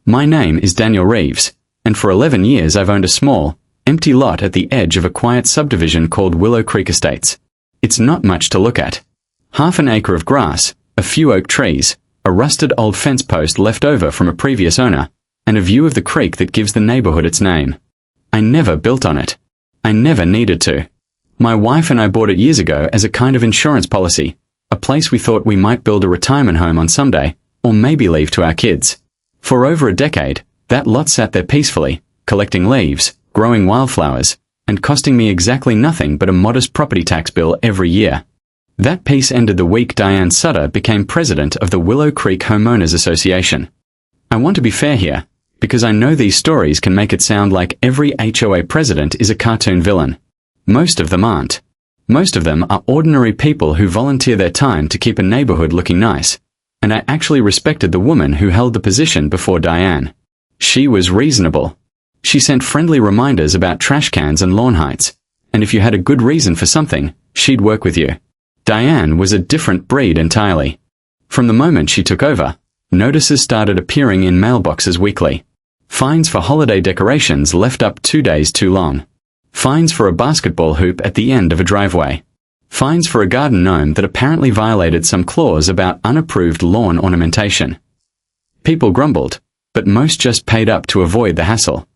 My name is Daniel Reeves, and for 11 years I've owned a small, empty lot at the edge of a quiet subdivision called Willow Creek Estates. It's not much to look at. Half an acre of grass, a few oak trees, a rusted old fence post left over from a previous owner, and a view of the creek that gives the neighborhood its name. I never built on it. I never needed to. My wife and I bought it years ago as a kind of insurance policy, a place we thought we might build a retirement home on someday, or maybe leave to our kids. For over a decade, that lot sat there peacefully, collecting leaves, growing wildflowers, and costing me exactly nothing but a modest property tax bill every year. That piece ended the week Diane Sutter became president of the Willow Creek Homeowners Association. I want to be fair here, because I know these stories can make it sound like every HOA president is a cartoon villain. Most of them aren't. Most of them are ordinary people who volunteer their time to keep a neighborhood looking nice. And I actually respected the woman who held the position before Diane. She was reasonable. She sent friendly reminders about trash cans and lawn heights, and if you had a good reason for something, she'd work with you. Diane was a different breed entirely. From the moment she took over, notices started appearing in mailboxes weekly. Fines for holiday decorations left up 2 days too long. Fines for a basketball hoop at the end of a driveway. Fines for a garden gnome that apparently violated some clause about unapproved lawn ornamentation. People grumbled, but most just paid up to avoid the hassle.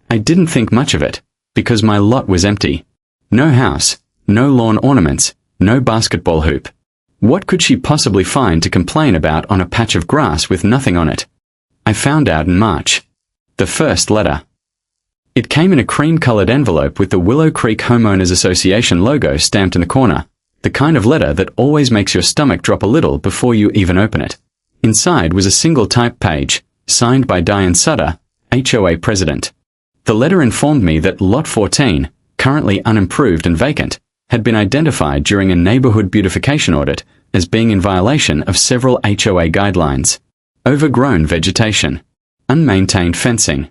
I didn't think much of it, because my lot was empty. No house, no lawn ornaments, no basketball hoop. What could she possibly find to complain about on a patch of grass with nothing on it? I found out in March. The first letter. It came in a cream-colored envelope with the Willow Creek Homeowners Association logo stamped in the corner, the kind of letter that always makes your stomach drop a little before you even open it. Inside was a single type page, signed by Diane Sutter, HOA president. The letter informed me that Lot 14, currently unimproved and vacant, had been identified during a neighborhood beautification audit as being in violation of several HOA guidelines. Overgrown vegetation, unmaintained fencing,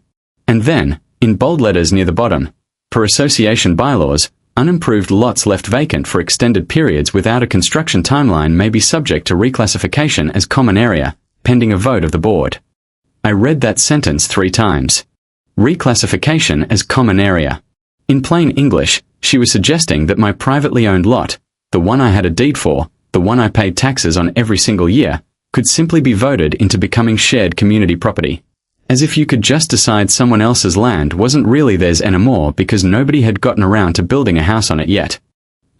and then, in bold letters near the bottom, per association bylaws, unimproved lots left vacant for extended periods without a construction timeline may be subject to reclassification as common area, pending a vote of the board. I read that sentence 3 times. Reclassification as common area. In plain English, she was suggesting that my privately owned lot, the one I had a deed for, the one I paid taxes on every single year, could simply be voted into becoming shared community property. As if you could just decide someone else's land wasn't really theirs anymore because nobody had gotten around to building a house on it yet.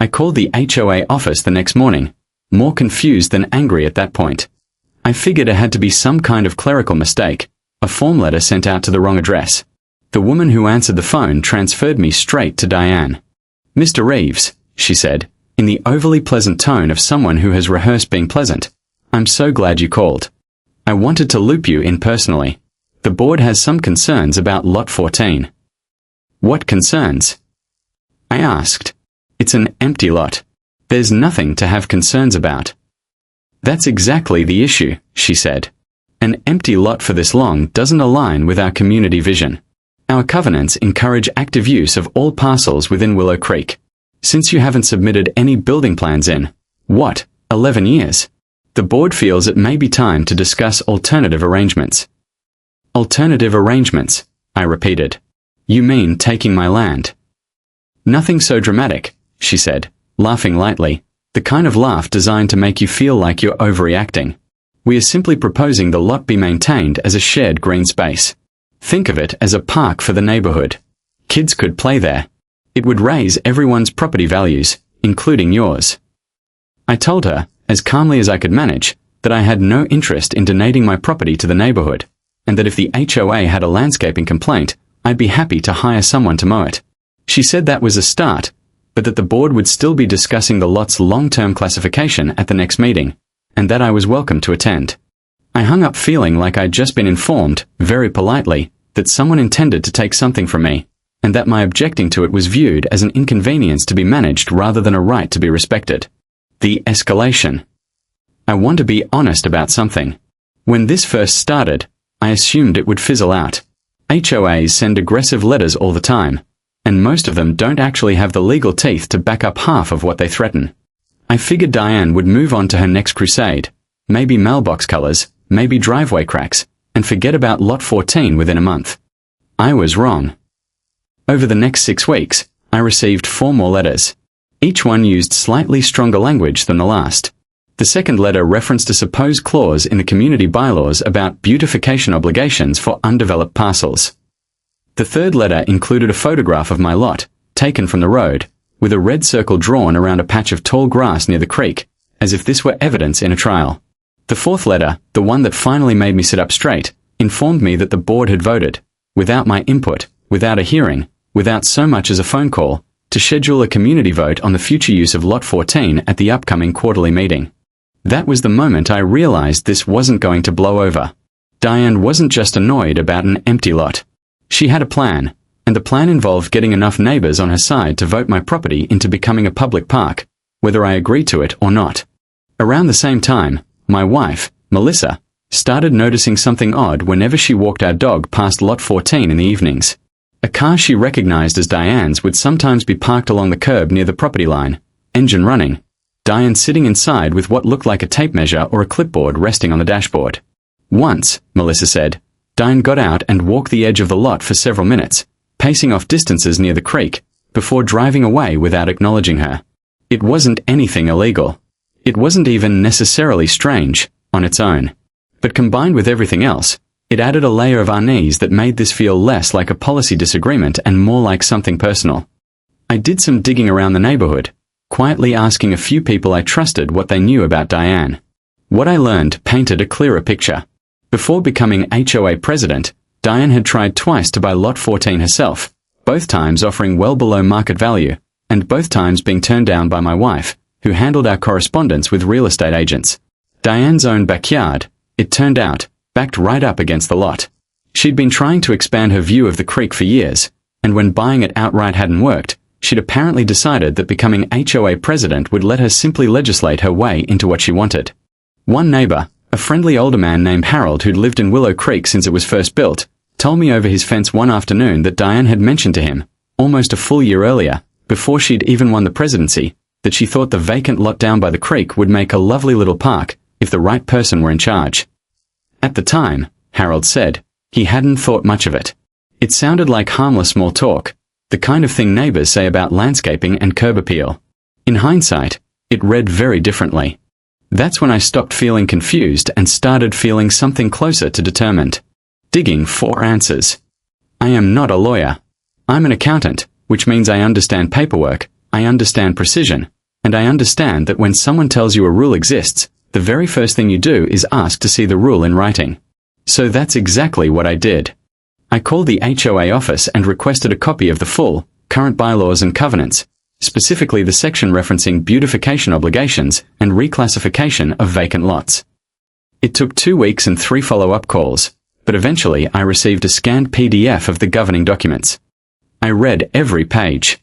I called the HOA office the next morning, more confused than angry at that point. I figured it had to be some kind of clerical mistake, a form letter sent out to the wrong address. The woman who answered the phone transferred me straight to Diane. "Mr. Reeves," she said, in the overly pleasant tone of someone who has rehearsed being pleasant, "I'm so glad you called. I wanted to loop you in personally. The board has some concerns about Lot 14. "What concerns?" I asked. "It's an empty lot. There's nothing to have concerns about." "That's exactly the issue," she said. "An empty lot for this long doesn't align with our community vision. Our covenants encourage active use of all parcels within Willow Creek. Since you haven't submitted any building plans in, 11 years? The board feels it may be time to discuss alternative arrangements." "Alternative arrangements," I repeated. "You mean taking my land?" "Nothing so dramatic," she said, laughing lightly, the kind of laugh designed to make you feel like you're overreacting. "We are simply proposing the lot be maintained as a shared green space. Think of it as a park for the neighborhood. Kids could play there. It would raise everyone's property values, including yours." I told her, as calmly as I could manage, that I had no interest in donating my property to the neighborhood, and that if the HOA had a landscaping complaint, I'd be happy to hire someone to mow it. She said that was a start, but that the board would still be discussing the lot's long-term classification at the next meeting, and that I was welcome to attend. I hung up feeling like I'd just been informed, very politely, that someone intended to take something from me, and that my objecting to it was viewed as an inconvenience to be managed rather than a right to be respected. The escalation. I want to be honest about something. When this first started, I assumed it would fizzle out. HOAs send aggressive letters all the time, and most of them don't actually have the legal teeth to back up half of what they threaten. I figured Diane would move on to her next crusade, maybe mailbox colors, maybe driveway cracks, and forget about Lot 14 within a month. I was wrong. Over the next 6 weeks, I received 4 more letters. Each one used slightly stronger language than the last. The second letter referenced a supposed clause in the community bylaws about beautification obligations for undeveloped parcels. The third letter included a photograph of my lot, taken from the road, with a red circle drawn around a patch of tall grass near the creek, as if this were evidence in a trial. The fourth letter, the one that finally made me sit up straight, informed me that the board had voted, without my input, without a hearing, without so much as a phone call, to schedule a community vote on the future use of Lot 14 at the upcoming quarterly meeting. That was the moment I realized this wasn't going to blow over. Diane wasn't just annoyed about an empty lot. She had a plan, and the plan involved getting enough neighbors on her side to vote my property into becoming a public park, whether I agreed to it or not. Around the same time, my wife, Melissa, started noticing something odd whenever she walked our dog past Lot 14 in the evenings. A car she recognized as Diane's would sometimes be parked along the curb near the property line, engine running, Diane sitting inside with what looked like a tape measure or a clipboard resting on the dashboard. Once, Melissa said, Diane got out and walked the edge of the lot for several minutes, pacing off distances near the creek, before driving away without acknowledging her. It wasn't anything illegal. It wasn't even necessarily strange, on its own. But combined with everything else, it added a layer of unease that made this feel less like a policy disagreement and more like something personal. I did some digging around the neighborhood, quietly asking a few people I trusted what they knew about Diane. What I learned painted a clearer picture. Before becoming HOA president, Diane had tried twice to buy Lot 14 herself, both times offering well below market value, and both times being turned down by my wife, who handled our correspondence with real estate agents. Diane's own backyard, it turned out, backed right up against the lot. She'd been trying to expand her view of the creek for years, and when buying it outright hadn't worked, she'd apparently decided that becoming HOA president would let her simply legislate her way into what she wanted. One neighbor, a friendly older man named Harold who'd lived in Willow Creek since it was first built, told me over his fence one afternoon that Diane had mentioned to him, almost a full year earlier, before she'd even won the presidency, that she thought the vacant lot down by the creek would make a lovely little park if the right person were in charge. At the time, Harold said, he hadn't thought much of it. It sounded like harmless small talk, the kind of thing neighbors say about landscaping and curb appeal. In hindsight, it read very differently. That's when I stopped feeling confused and started feeling something closer to determined. Digging for answers. I am not a lawyer. I'm an accountant, which means I understand paperwork, I understand precision, and I understand that when someone tells you a rule exists, the very first thing you do is ask to see the rule in writing. So that's exactly what I did. I called the HOA office and requested a copy of the full, current bylaws and covenants, specifically the section referencing beautification obligations and reclassification of vacant lots. It took 2 weeks and 3 follow-up calls, but eventually I received a scanned PDF of the governing documents. I read every page.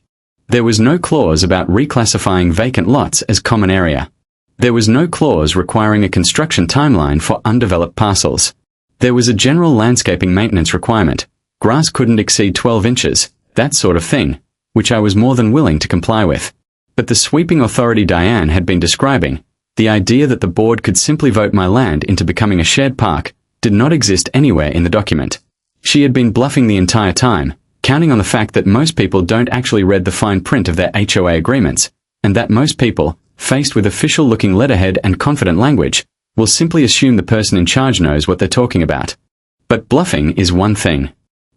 There was no clause about reclassifying vacant lots as common area. There was no clause requiring a construction timeline for undeveloped parcels. There was a general landscaping maintenance requirement. Grass couldn't exceed 12 inches, that sort of thing, which I was more than willing to comply with. But the sweeping authority Diane had been describing, the idea that the board could simply vote my land into becoming a shared park, did not exist anywhere in the document. She had been bluffing the entire time, counting on the fact that most people don't actually read the fine print of their HOA agreements, and that most people, faced with official-looking letterhead and confident language, will simply assume the person in charge knows what they're talking about. But bluffing is one thing.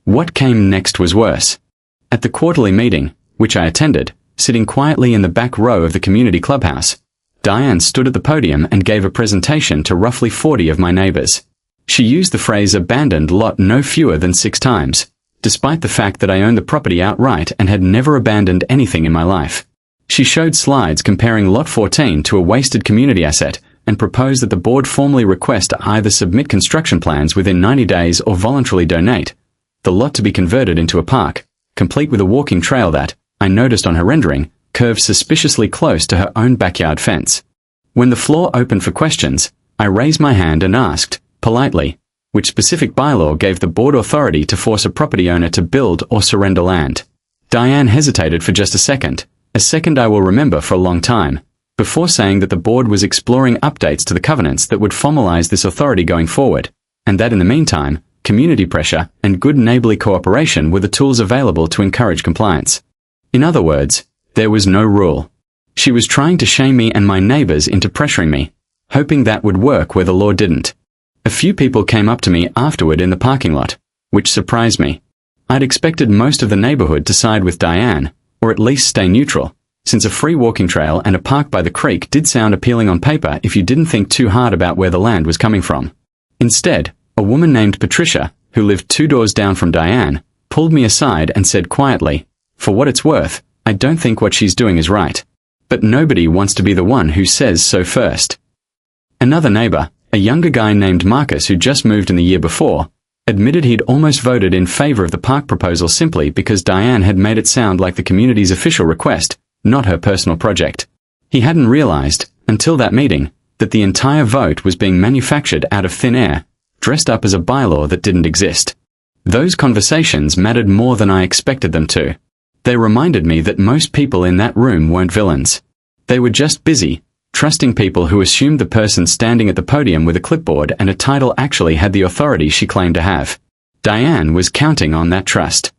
What came next was worse. At the quarterly meeting, which I attended, sitting quietly in the back row of the community clubhouse, Diane stood at the podium and gave a presentation to roughly 40 of my neighbors. She used the phrase abandoned lot no fewer than 6 times, despite the fact that I owned the property outright and had never abandoned anything in my life. She showed slides comparing Lot 14 to a wasted community asset and proposed that the board formally request to either submit construction plans within 90 days or voluntarily donate the lot to be converted into a park, complete with a walking trail that, I noticed on her rendering, curved suspiciously close to her own backyard fence. When the floor opened for questions, I raised my hand and asked, politely, which specific bylaw gave the board authority to force a property owner to build or surrender land. Diane hesitated for just a second I will remember for a long time, before saying that the board was exploring updates to the covenants that would formalize this authority going forward, and that in the meantime, community pressure and good neighborly cooperation were the tools available to encourage compliance. In other words, there was no rule. She was trying to shame me and my neighbors into pressuring me, hoping that would work where the law didn't. A few people came up to me afterward in the parking lot, which surprised me. I'd expected most of the neighborhood to side with Diane, or at least stay neutral, since a free walking trail and a park by the creek did sound appealing on paper if you didn't think too hard about where the land was coming from. Instead, a woman named Patricia, who lived 2 doors down from Diane, pulled me aside and said quietly, "For what it's worth, I don't think what she's doing is right. But nobody wants to be the one who says so first." Another neighbor, a younger guy named Marcus who just moved in the year before, admitted he'd almost voted in favor of the park proposal simply because Diane had made it sound like the community's official request, not her personal project. He hadn't realized, until that meeting, that the entire vote was being manufactured out of thin air, dressed up as a bylaw that didn't exist. Those conversations mattered more than I expected them to. They reminded me that most people in that room weren't villains. They were just busy, trusting people who assumed the person standing at the podium with a clipboard and a title actually had the authority she claimed to have. Diane was counting on that trust.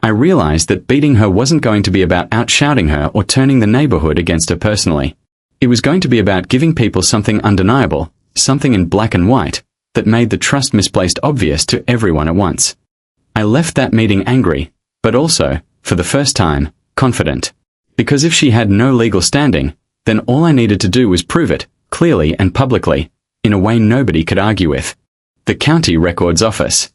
I realized that beating her wasn't going to be about outshouting her or turning the neighborhood against her personally. It was going to be about giving people something undeniable, something in black and white, that made the trust misplaced obvious to everyone at once. I left that meeting angry, but also, for the first time, confident. Because if she had no legal standing, then all I needed to do was prove it, clearly and publicly, in a way nobody could argue with. The county records office.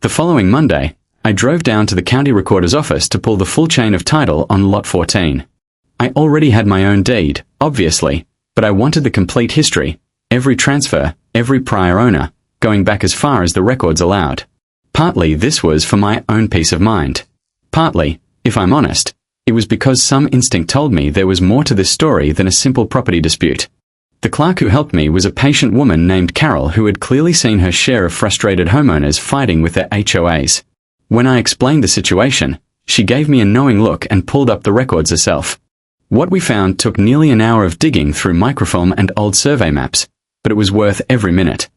The following Monday, I drove down to the county recorder's office to pull the full chain of title on Lot 14. I already had my own deed, obviously, but I wanted the complete history, every transfer, every prior owner, going back as far as the records allowed. Partly this was for my own peace of mind. Partly, if I'm honest, it was because some instinct told me there was more to this story than a simple property dispute. The clerk who helped me was a patient woman named Carol who had clearly seen her share of frustrated homeowners fighting with their HOAs. When I explained the situation, she gave me a knowing look and pulled up the records herself. What we found took nearly an hour of digging through microfilm and old survey maps, but it was worth every minute.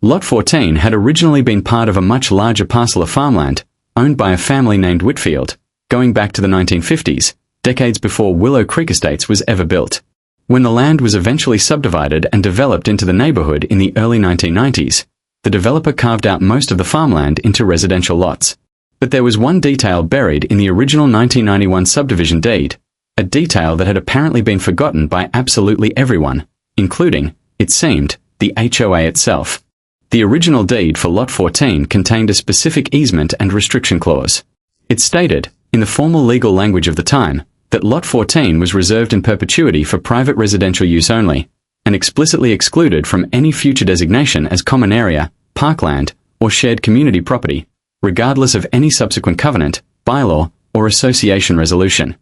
Lot 14 had originally been part of a much larger parcel of farmland, owned by a family named Whitfield, going back to the 1950s, decades before Willow Creek Estates was ever built. When the land was eventually subdivided and developed into the neighborhood in the early 1990s, the developer carved out most of the farmland into residential lots. But there was one detail buried in the original 1991 subdivision deed, a detail that had apparently been forgotten by absolutely everyone, including, it seemed, the HOA itself. The original deed for Lot 14 contained a specific easement and restriction clause. It stated, in the formal legal language of the time, that Lot 14 was reserved in perpetuity for private residential use only, and explicitly excluded from any future designation as common area, parkland, or shared community property, regardless of any subsequent covenant, bylaw, or association resolution.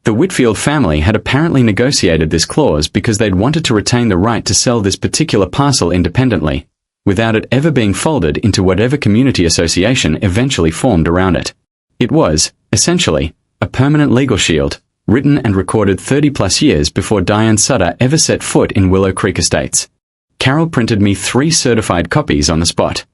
The Whitfield family had apparently negotiated this clause because they'd wanted to retain the right to sell this particular parcel independently, without it ever being folded into whatever community association eventually formed around it. It was, essentially, a permanent legal shield, written and recorded 30-plus years before Diane Sutter ever set foot in Willow Creek Estates. Carol printed me 3 certified copies on the spot.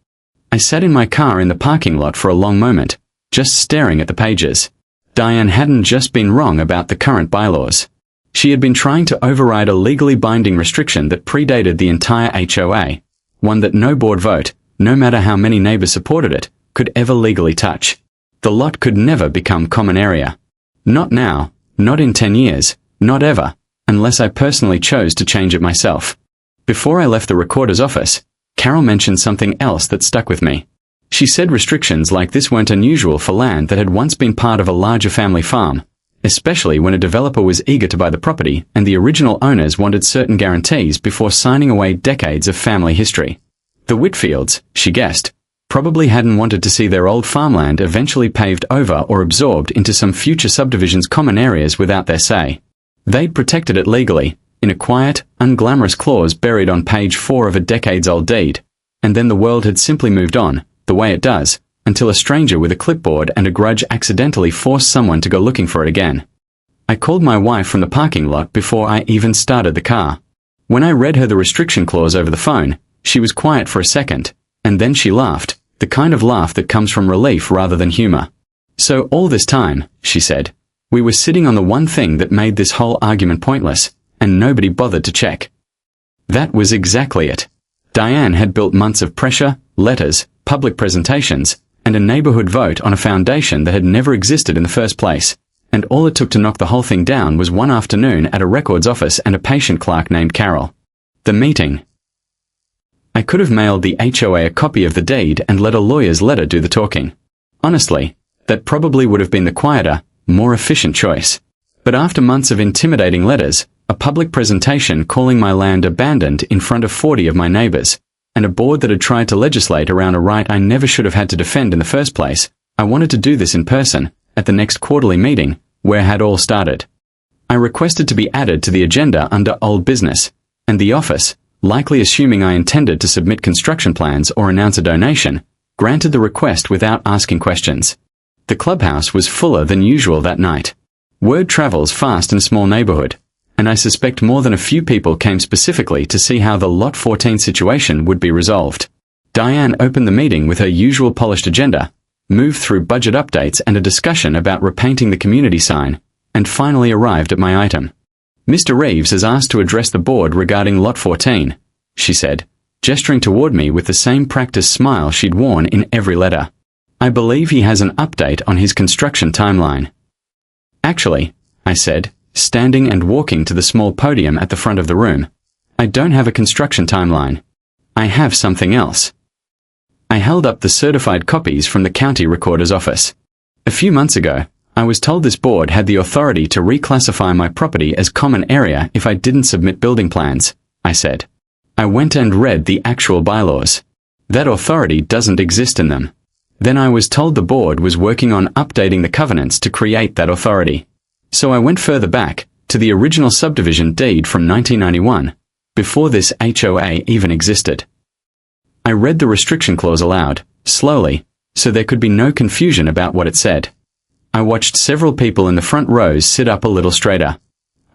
I sat in my car in the parking lot for a long moment, just staring at the pages. Diane hadn't just been wrong about the current bylaws. She had been trying to override a legally binding restriction that predated the entire HOA, one that no board vote, no matter how many neighbors supported it, could ever legally touch. The lot could never become common area. Not now, not in 10 years, not ever, unless I personally chose to change it myself. Before I left the recorder's office, Carol mentioned something else that stuck with me. She said restrictions like this weren't unusual for land that had once been part of a larger family farm, especially when a developer was eager to buy the property and the original owners wanted certain guarantees before signing away decades of family history. The Whitfields, she guessed, probably hadn't wanted to see their old farmland eventually paved over or absorbed into some future subdivision's common areas without their say. They'd protected it legally, in a quiet, unglamorous clause buried on page 4 of a decades-old deed, and then the world had simply moved on, the way it does, until a stranger with a clipboard and a grudge accidentally forced someone to go looking for it again. I called my wife from the parking lot before I even started the car. When I read her the restriction clause over the phone, she was quiet for a second, And then she laughed, the kind of laugh that comes from relief rather than humor. "So all this time," she said, "we were sitting on the one thing that made this whole argument pointless, and nobody bothered to check." That was exactly it. Diane had built months of pressure, letters, public presentations, and a neighborhood vote on a foundation that had never existed in the first place, and all it took to knock the whole thing down was one afternoon at a records office and a patient clerk named Carol. The meeting. I could have mailed the HOA a copy of the deed and let a lawyer's letter do the talking. Honestly, that probably would have been the quieter, more efficient choice. But after months of intimidating letters, a public presentation calling my land abandoned in front of 40 of my neighbors, and a board that had tried to legislate around a right I never should have had to defend in the first place, I wanted to do this in person, at the next quarterly meeting, where it had all started. I requested to be added to the agenda under old business, and the office, likely assuming I intended to submit construction plans or announce a donation, granted the request without asking questions. The clubhouse was fuller than usual that night. Word travels fast in a small neighborhood, and I suspect more than a few people came specifically to see how the Lot 14 situation would be resolved. Diane opened the meeting with her usual polished agenda, moved through budget updates and a discussion about repainting the community sign, and finally arrived at my item. "Mr. Reeves has asked to address the board regarding Lot 14, she said, gesturing toward me with the same practiced smile she'd worn in every letter. "I believe he has an update on his construction timeline." "Actually," I said, standing and walking to the small podium at the front of the room, "I don't have a construction timeline. I have something else." I held up the certified copies from the county recorder's office. "A few months ago, I was told this board had the authority to reclassify my property as common area if I didn't submit building plans," I said. I went and read the actual bylaws. That authority doesn't exist in them. Then I was told the board was working on updating the covenants to create that authority. So I went further back, to the original subdivision deed from 1991, before this HOA even existed. I read the restriction clause aloud, slowly, so there could be no confusion about what it said. I watched several people in the front rows sit up a little straighter.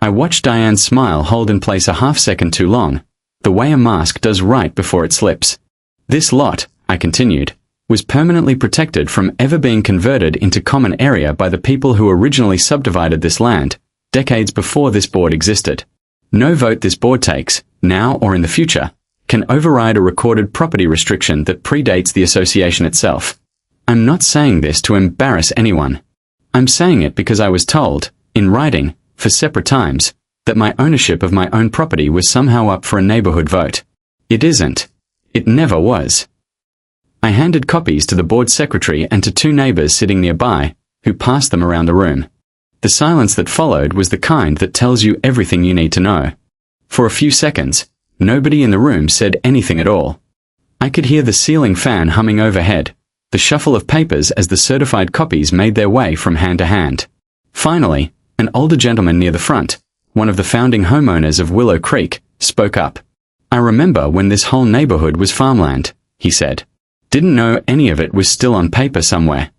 I watched Diane's smile hold in place a half-second too long, the way a mask does right before it slips. "This lot," I continued, "was permanently protected from ever being converted into common area by the people who originally subdivided this land, decades before this board existed. No vote this board takes, now or in the future, can override a recorded property restriction that predates the association itself. I'm not saying this to embarrass anyone. I'm saying it because I was told, in writing, for separate times, that my ownership of my own property was somehow up for a neighborhood vote. It isn't. It never was." I handed copies to the board secretary and to two neighbors sitting nearby, who passed them around the room. The silence that followed was the kind that tells you everything you need to know. For a few seconds, nobody in the room said anything at all. I could hear the ceiling fan humming overhead, the shuffle of papers as the certified copies made their way from hand to hand. Finally, an older gentleman near the front, one of the founding homeowners of Willow Creek, spoke up. "I remember when this whole neighborhood was farmland," he said. "Didn't know any of it was still on paper somewhere."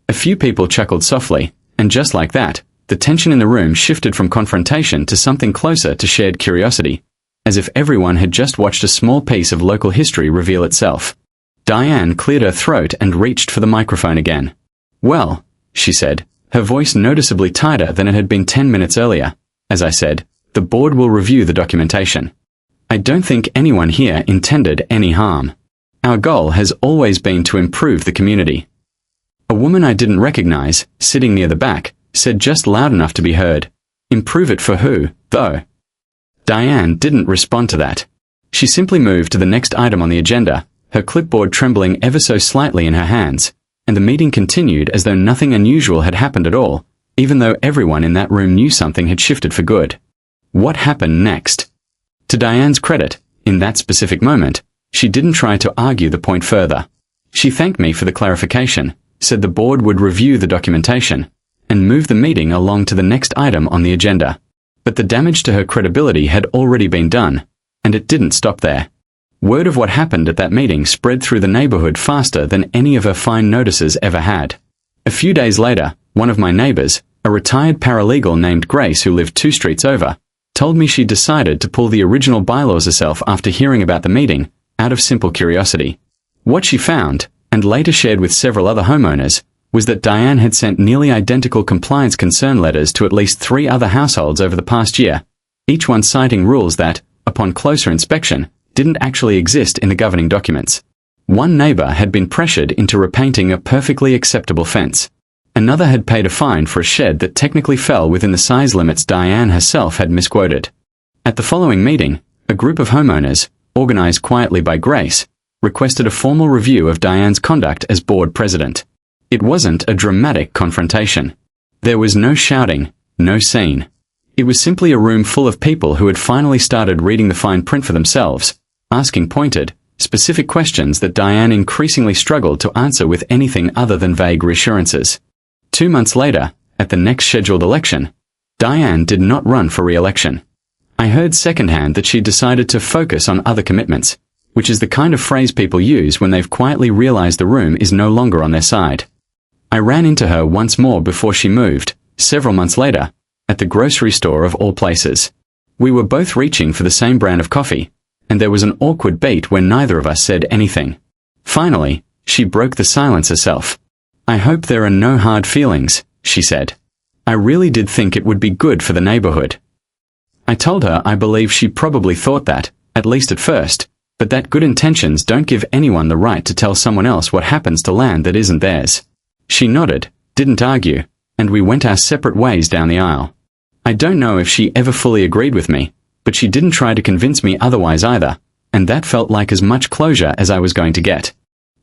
A few people chuckled softly, and just like that, the tension in the room shifted from confrontation to something closer to shared curiosity, as if everyone had just watched a small piece of local history reveal itself. Diane cleared her throat and reached for the microphone again. "Well," she said, her voice noticeably tighter than it had been 10 minutes earlier, "as I said, the board will review the documentation. I don't think anyone here intended any harm. Our goal has always been to improve the community." A woman I didn't recognize, sitting near the back, said just loud enough to be heard, "Improve it for who, though?" Diane didn't respond to that. She simply moved to the next item on the agenda, her clipboard trembling ever so slightly in her hands, and the meeting continued as though nothing unusual had happened at all, even though everyone in that room knew something had shifted for good. What happened next? To Diane's credit, in that specific moment, she didn't try to argue the point further. She thanked me for the clarification, said the board would review the documentation, and moved the meeting along to the next item on the agenda. But the damage to her credibility had already been done, and it didn't stop there. Word of what happened at that meeting spread through the neighborhood faster than any of her fine notices ever had. A few days later, one of my neighbors, a retired paralegal named Grace who lived 2 streets over, told me she decided to pull the original bylaws herself after hearing about the meeting, out of simple curiosity. What she found, and later shared with several other homeowners, was that Diane had sent nearly identical compliance concern letters to at least 3 other households over the past year, each one citing rules that, upon closer inspection, didn't actually exist in the governing documents. One neighbor had been pressured into repainting a perfectly acceptable fence. Another had paid a fine for a shed that technically fell within the size limits Diane herself had misquoted. At the following meeting, a group of homeowners, organized quietly by Grace, requested a formal review of Diane's conduct as board president. It wasn't a dramatic confrontation. There was no shouting, no scene. It was simply a room full of people who had finally started reading the fine print for themselves, asking pointed, specific questions that Diane increasingly struggled to answer with anything other than vague reassurances. 2 months later, at the next scheduled election, Diane did not run for re-election. I heard secondhand that she decided to focus on other commitments, which is the kind of phrase people use when they've quietly realized the room is no longer on their side. I ran into her once more before she moved, several months later, at the grocery store of all places. We were both reaching for the same brand of coffee, and there was an awkward beat where neither of us said anything. Finally, she broke the silence herself. "I hope there are no hard feelings," she said. "I really did think it would be good for the neighborhood." I told her I believe she probably thought that, at least at first, but that good intentions don't give anyone the right to tell someone else what happens to land that isn't theirs. She nodded, didn't argue, and we went our separate ways down the aisle. I don't know if she ever fully agreed with me, but she didn't try to convince me otherwise either, and that felt like as much closure as I was going to get.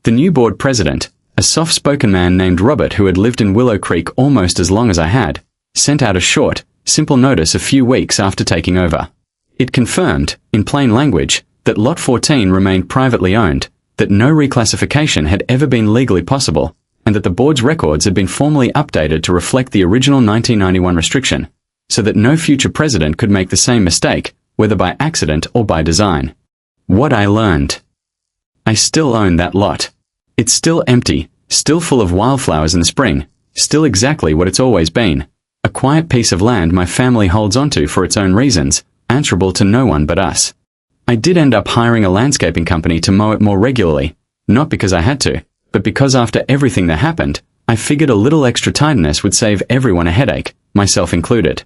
The new board president, a soft-spoken man named Robert who had lived in Willow Creek almost as long as I had, sent out a short, simple notice a few weeks after taking over. It confirmed, in plain language, that Lot 14 remained privately owned, that no reclassification had ever been legally possible, and that the board's records had been formally updated to reflect the original 1991 restriction, so that no future president could make the same mistake, whether by accident or by design. What I learned. I still own that lot. It's still empty, still full of wildflowers in the spring, still exactly what it's always been. A quiet piece of land my family holds onto for its own reasons, answerable to no one but us. I did end up hiring a landscaping company to mow it more regularly, not because I had to, but because after everything that happened, I figured a little extra tidiness would save everyone a headache, myself included.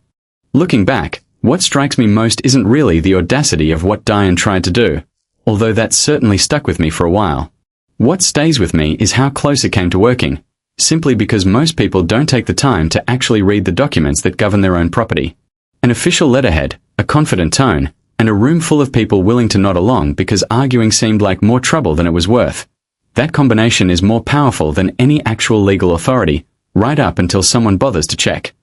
Looking back, what strikes me most isn't really the audacity of what Diane tried to do, although that certainly stuck with me for a while. What stays with me is how close it came to working, simply because most people don't take the time to actually read the documents that govern their own property. An official letterhead, a confident tone, and a room full of people willing to nod along because arguing seemed like more trouble than it was worth. That combination is more powerful than any actual legal authority, right up until someone bothers to check.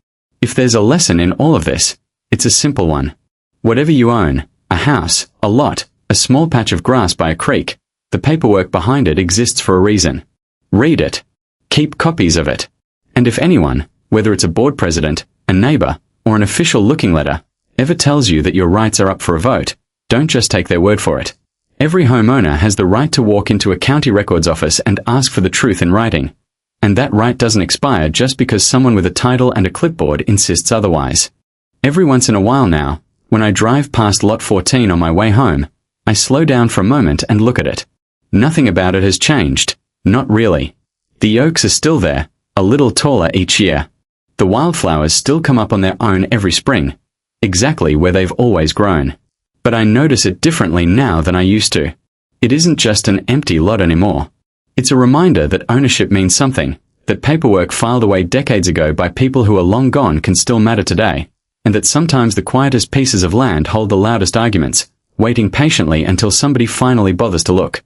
If there's a lesson in all of this, it's a simple one. Whatever you own, a house, a lot, a small patch of grass by a creek, the paperwork behind it exists for a reason. Read it. Keep copies of it. And if anyone, whether it's a board president, a neighbor, or an official looking letter, ever tells you that your rights are up for a vote, don't just take their word for it. Every homeowner has the right to walk into a county records office and ask for the truth in writing. And that right doesn't expire just because someone with a title and a clipboard insists otherwise. Every once in a while now, when I drive past Lot 14 on my way home, I slow down for a moment and look at it. Nothing about it has changed. Not really. The oaks are still there, a little taller each year. The wildflowers still come up on their own every spring, exactly where they've always grown. But I notice it differently now than I used to. It isn't just an empty lot anymore. It's a reminder that ownership means something, that paperwork filed away decades ago by people who are long gone can still matter today, and that sometimes the quietest pieces of land hold the loudest arguments, waiting patiently until somebody finally bothers to look.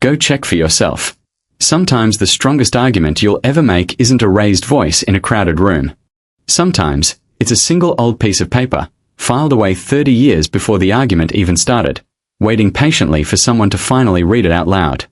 Go check for yourself. Sometimes the strongest argument you'll ever make isn't a raised voice in a crowded room. Sometimes, it's a single old piece of paper, filed away 30 years before the argument even started, waiting patiently for someone to finally read it out loud.